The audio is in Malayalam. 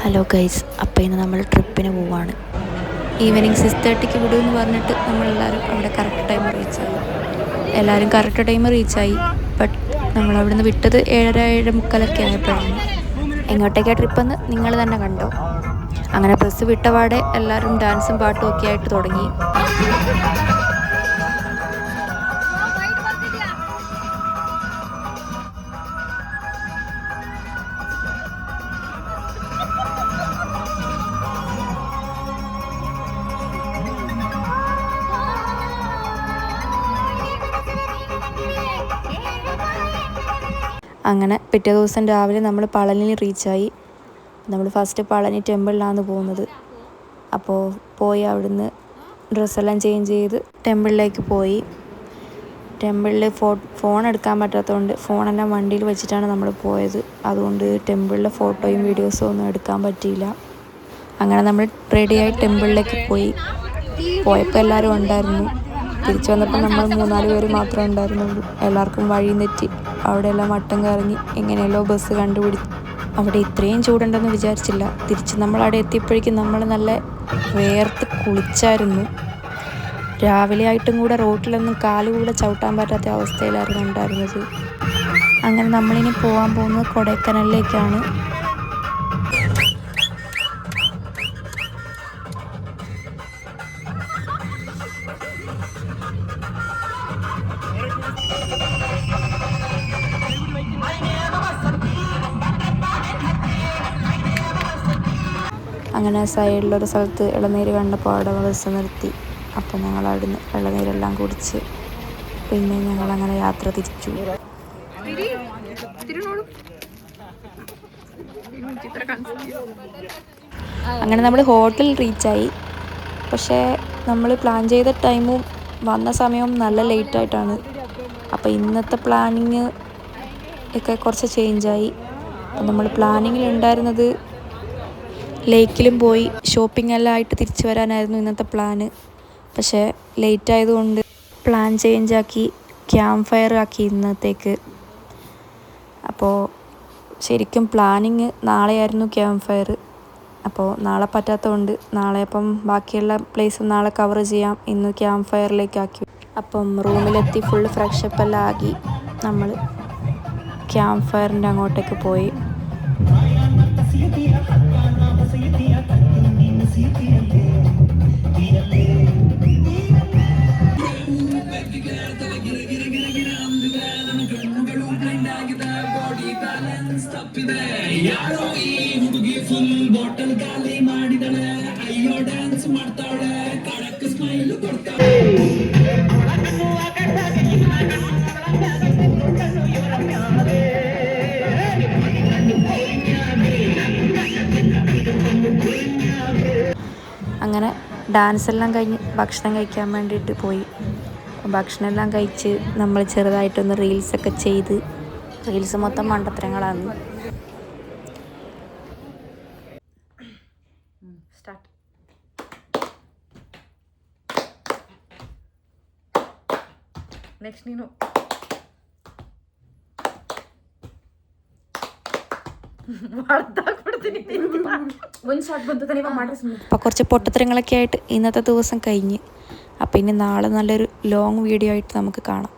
ഹലോ ഗൈസ്, അപ്പോൾ ഇന്ന് നമ്മൾ ട്രിപ്പിന് പോവാണ്. ഈവനിങ് 6:30 വിടുമെന്ന് പറഞ്ഞിട്ട് നമ്മളെല്ലാവരും അവിടെ കറക്റ്റ് ടൈം റീച്ചായി. ബട്ട് നമ്മളവിടുന്ന് വിട്ടത് 7:30 ആയപ്പോഴാണ്. എങ്ങോട്ടേക്കാണ് ട്രിപ്പെന്ന് നിങ്ങൾ തന്നെ കണ്ടോ. അങ്ങനെ ബസ് വിട്ടപാടെ എല്ലാവരും ഡാൻസും പാട്ടും ഒക്കെ ആയിട്ട് തുടങ്ങി. അങ്ങനെ പിറ്റേ ദിവസം രാവിലെ നമ്മൾ പളനിയിൽ റീച്ചായി. നമ്മൾ ഫസ്റ്റ് പളനി ടെമ്പിളിലാണ് പോകുന്നത്. അപ്പോൾ പോയി അവിടുന്ന് ഡ്രസ്സെല്ലാം ചേഞ്ച് ചെയ്ത് ടെമ്പിളിലേക്ക് പോയി. ടെമ്പിളിൽ ഫോൺ എടുക്കാൻ പറ്റാത്തതുകൊണ്ട് ഫോണെല്ലാം വണ്ടിയിൽ വെച്ചിട്ടാണ് നമ്മൾ പോയത്. അതുകൊണ്ട് ടെമ്പിളിലെ ഫോട്ടോയും വീഡിയോസും ഒന്നും എടുക്കാൻ പറ്റിയില്ല. അങ്ങനെ നമ്മൾ റെഡിയായി ടെമ്പിളിലേക്ക് പോയപ്പോൾ എല്ലാവരും ഉണ്ടായിരുന്നു. തിരിച്ചു വന്നപ്പോൾ നമ്മൾ 3-4 പേര് മാത്രമേ ഉണ്ടായിരുന്നുള്ളൂ. എല്ലാവർക്കും വഴി തെറ്റി അവിടെയെല്ലാം വട്ടം കറങ്ങി എങ്ങനെയല്ലോ ബസ് കണ്ടുപിടിച്ചു. അവിടെ ഇത്രയും ചൂടുണ്ടെന്ന് വിചാരിച്ചില്ല. തിരിച്ച് നമ്മൾ അവിടെ എത്തിയപ്പോഴേക്കും നമ്മൾ നല്ല വേർത്ത് കുളിച്ചായിരുന്നു. രാവിലെ ആയിട്ടും കൂടെ റോട്ടിലൊന്നും കാലുകൂടെ ചവിട്ടാൻ പറ്റാത്ത അവസ്ഥയിലായിരുന്നു ഉണ്ടായിരുന്നത്. അങ്ങനെ നമ്മളിനി പോകാൻ പോകുന്നത് കൊടൈക്കനാലിലേക്കാണ്. അങ്ങനെ സൈഡിലൊരു സ്ഥലത്ത് ഇളനീര് കണ്ടപ്പോൾ അവിടെ ബസ് നിർത്തി. അപ്പോൾ ഞങ്ങൾ അവിടുന്ന് ഇളനീരെല്ലാം കുടിച്ച് പിന്നെ ഞങ്ങളങ്ങനെ യാത്ര തിരിച്ചു. അങ്ങനെ നമ്മൾ ഹോട്ടലിൽ റീച്ചായി. പക്ഷേ നമ്മൾ പ്ലാൻ ചെയ്ത ടൈമും വന്ന സമയവും നല്ല ലേറ്റായിട്ടാണ്. അപ്പോൾ ഇന്നത്തെ പ്ലാനിങ് ഒക്കെ കുറച്ച് ചേഞ്ചായി. നമ്മൾ പ്ലാനിങ്ങിലുണ്ടായിരുന്നത് ലേക്കിലും പോയി ഷോപ്പിംഗ് എല്ലാം ആയിട്ട് തിരിച്ചു വരാനായിരുന്നു ഇന്നത്തെ പ്ലാന്. പക്ഷേ ലേറ്റ് ആയതുകൊണ്ട് പ്ലാൻ ചേഞ്ചാക്കി ക്യാമ്പ് ഫയർ ആക്കി ഇന്നത്തേക്ക്. അപ്പോൾ ശരിക്കും പ്ലാനിങ് നാളെയായിരുന്നു ക്യാമ്പ് ഫയർ. അപ്പോൾ നാളെ പറ്റാത്തതുകൊണ്ട് നാളെ അപ്പം ബാക്കിയുള്ള പ്ലേസ് നാളെ കവർ ചെയ്യാം, ഇന്ന് ക്യാമ്പ് ഫയറിലേക്കാക്കി. അപ്പം റൂമിലെത്തി ഫുള്ള് ഫ്രഷപ്പ് എല്ലാം ആക്കി നമ്മൾ ക്യാമ്പ് ഫയറിൻ്റെ അങ്ങോട്ടേക്ക് പോയി. അങ്ങനെ ഡാൻസ് എല്ലാം കഴിഞ്ഞ് ഭക്ഷണം കഴിക്കാൻ വേണ്ടിയിട്ട് പോയി. ഭക്ഷണം എല്ലാം കഴിച്ച് നമ്മൾ ചെറുതായിട്ടൊന്ന് റീൽസൊക്കെ ചെയ്ത്. റീൽസ് മൊത്തം മണ്ടത്തരങ്ങളാണ്. അപ്പോൾ കുറച്ച് പൊട്ടത്തരങ്ങളൊക്കെ ആയിട്ട് ഇന്നത്തെ ദിവസം കഴിഞ്ഞ്. അപ്പോൾ ഇനി നാളെ നല്ലൊരു ലോങ് വീഡിയോ ആയിട്ട് നമുക്ക് കാണാം.